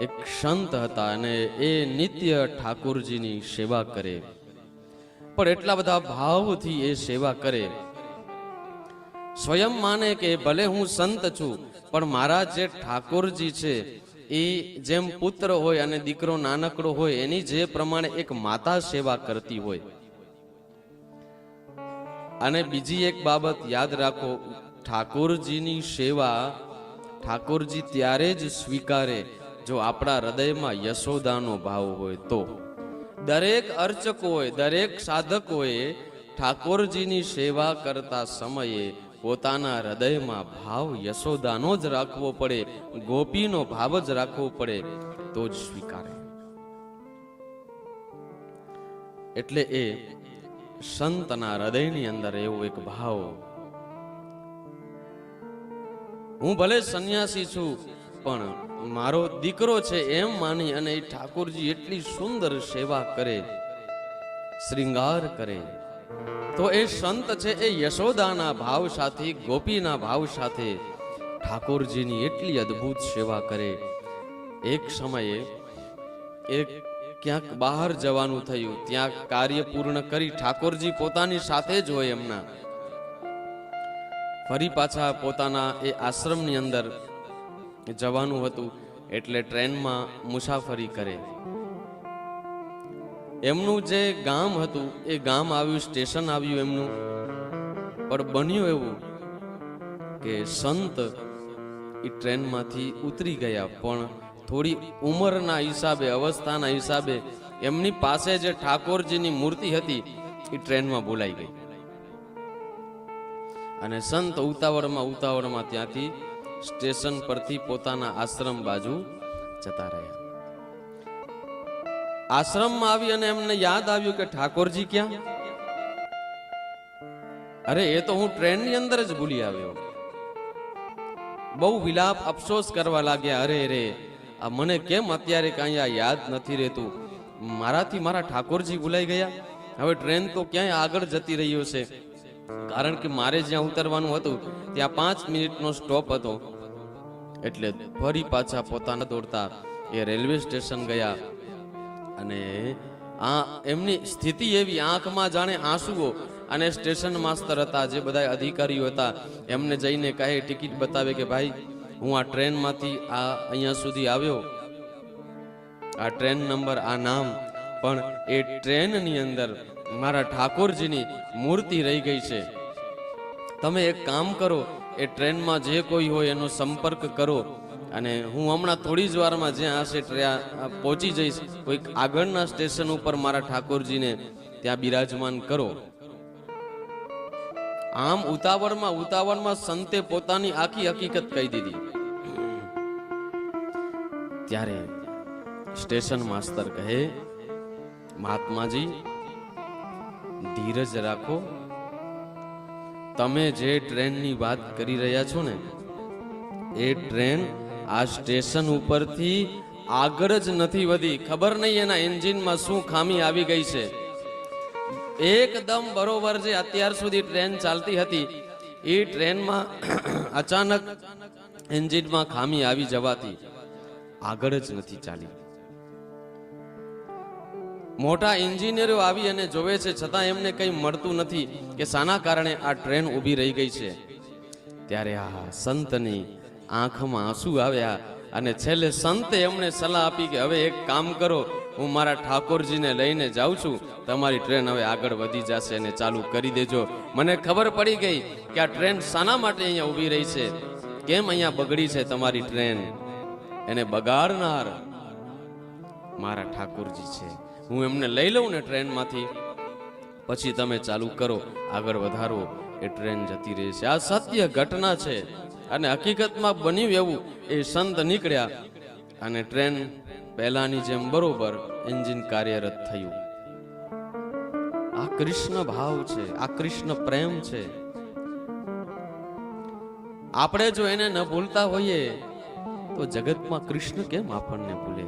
એક સંત હતા અને એ નિત્ય ઠાકોરજીની સેવા કરે, પણ એટલા બધા ભાવથી એ સેવા કરે, સ્વયં માને કે ભલે હું સંત છું પણ મારા જે ઠાકોરજી છે એ જેમ પુત્ર હોય અને દીકરો નાનકડો હોય એની જે પ્રમાણે એક માતા સેવા કરતી હોય. અને બીજી એક બાબત યાદ રાખો, ઠાકોરજીની સેવા ઠાકોરજી ત્યારે જ સ્વીકારે જો આપણા હૃદયમાં યશોદાનો ભાવ હોય તો. દરેક અર્ચકોએ, દરેક સાધકોએ ઠાકોરજીની સેવા કરતા સમયે પોતાના હૃદયમાં ભાવ યશોદાનો જ રાખવો પડે, ગોપીનો ભાવ જ રાખવો પડે, તો જ સ્વીકારે. એટલે એ સંતના હૃદયની અંદર એવો એક ભાવ, હું ભલે સંન્યાસી છું પણ મારો દીકરો છે એમ માની અને એ ઠાકોરજી એટલી સુંદર સેવા કરે, શ્રૃંગાર કરે, તો એ સંત છે એ યશોદાના ભાવ સાથે, ગોપીના ભાવ સાથે ઠાકોરજીની એટલી અદ્ભુત સેવા કરે. એક સમયે એક ક્યાંક બહાર જવાનું થયું, ત્યાં કાર્ય પૂર્ણ કરી ઠાકોરજી પોતાની સાથે જ હોય એમના, ફરી પાછા પોતાના એ આશ્રમની અંદર જવાનું હતું એટલે ટ્રેનમાં મુસાફરી કરે. એમનું જે ગામ હતું એ ગામ આવ્યું, સ્ટેશન આવ્યું એમનું, પણ બન્યું એવું કે સંત એ ટ્રેનમાંથી ઉતરી ગયા, પણ થોડી ઉંમરના હિસાબે, અવસ્થાના હિસાબે એમની પાસે જે ઠાકોરજીની મૂર્તિ હતી એ ટ્રેનમાં ભૂલાઈ ગઈ અને સંત ઉતાવળમાં ત્યાંથી સ્ટેશન પરથી પોતાના આશ્રમ બાજુ જતા રહ્યા. આશ્રમમાં આવી અને એમને યાદ આવ્યું કે ઠાકોરજી ક્યાં? અરે એ તો હું ટ્રેનની અંદર જ ભૂલી આવ્યો. બહુ વિલાપ, અફસોસ કરવા લાગ્યા, અરે રે આ મને કેમ અત્યારે કાંઈ આ યાદ નથી રહેતું, મારાથી મારા ઠાકોરજી ભૂલાઈ ગયા. હવે ટ્રેન તો ક્યાંય આગળ જતી રહ્યો છે, કારણ કે મારે જ્યાં ઉતરવાનું હતું ત્યાં 5 મિનિટનો સ્ટોપ હતો. એટલે ફરી પાછા પોતાના દોડતા એ રેલવે સ્ટેશન ગયા અને આ એમની સ્થિતિ એવી, આંખમાં જાણે આંસુઓ, અને સ્ટેશન માસ્તર હતા, જે બધા અધિકારીઓ હતા, એમને જઈને કહે, ટિકિટ બતાવે કે ભાઈ હું આ ટ્રેનમાંથી આ અહીંયા સુધી આવ્યો, આ ટ્રેન નંબર, આ નામ, પણ એ ટ્રેનની અંદર મારા ઠાકોરજીની મૂર્તિ રહી ગઈ છે. તમે એક કામ કરો, એ ટ્રેનમાં જે કોઈ હોય એનો સંપર્ક કરો અને હું હમણાં થોડી જ વારમાં જ્યાં હશે ત્યાં પહોંચી જઈશ. કોઈક આગળના સ્ટેશન ઉપર મારા ઠાકોરજીને ત્યાં બિરાજમાન કરો. આમ ઉતાવળમાં સંતે પોતાની આખી હકીકત કહી દીધી. ત્યારે સ્ટેશન માસ્તર કહે, મહાત્માજી ધીરજ રાખો, તમે જે ટ્રેનની વાત કરી રહ્યા છો ને એ ટ્રેન આ સ્ટેશન ઉપરથી આગળ જ નથી વધી. ખબર નહીં એના એન્જિનમાં શું ખામી આવી ગઈ છે. એકદમ બરોબર જે અત્યાર સુધી ટ્રેન ચાલતી હતી એ ટ્રેનમાં અચાનક એન્જિનમાં ખામી આવી જવાથી આગળ જ નથી ચાલી. મોટા એન્જિનિયરો આવી અને જોવે છે, છતાં એમને કંઈ મળતું નથી કે શાના કારણે આ ટ્રેન ઊભી રહી ગઈ છે. ત્યારે આ સંતની આંખમાં આંસુ આવ્યા અને છેલ્લે સંતે એમને સલાહ આપી કે હવે એક કામ કરો, હું મારા ઠાકોરજીને લઈને જાઉં છું, તમારી ટ્રેન હવે આગળ વધી જશે અને ચાલુ કરી દેજો. મને ખબર પડી ગઈ કે આ ટ્રેન શાના માટે અહીંયા ઊભી રહી છે, કેમ અહીંયા બગડી છે તમારી ટ્રેન, એને બગાડનાર મારા ઠાકોરજી છે. હું એમને લઈ લઉં ને ટ્રેનમાંથી, પછી તમે ચાલુ કરો, આગળ વધારો, એ ટ્રેન જતી રહે છે. આ સત્ય ઘટના છે અને હકીકતમાં બન્યું એવું. એ સંત નીકળ્યા અને ટ્રેન પહેલાની જેમ બરોબર એન્જિન કાર્યરત થયું. આ કૃષ્ણ ભાવ છે, આ કૃષ્ણ પ્રેમ છે. આપણે જો એને ન ભૂલતા હોઈએ તો જગતમાં કૃષ્ણ કેમ આપણને ભૂલે?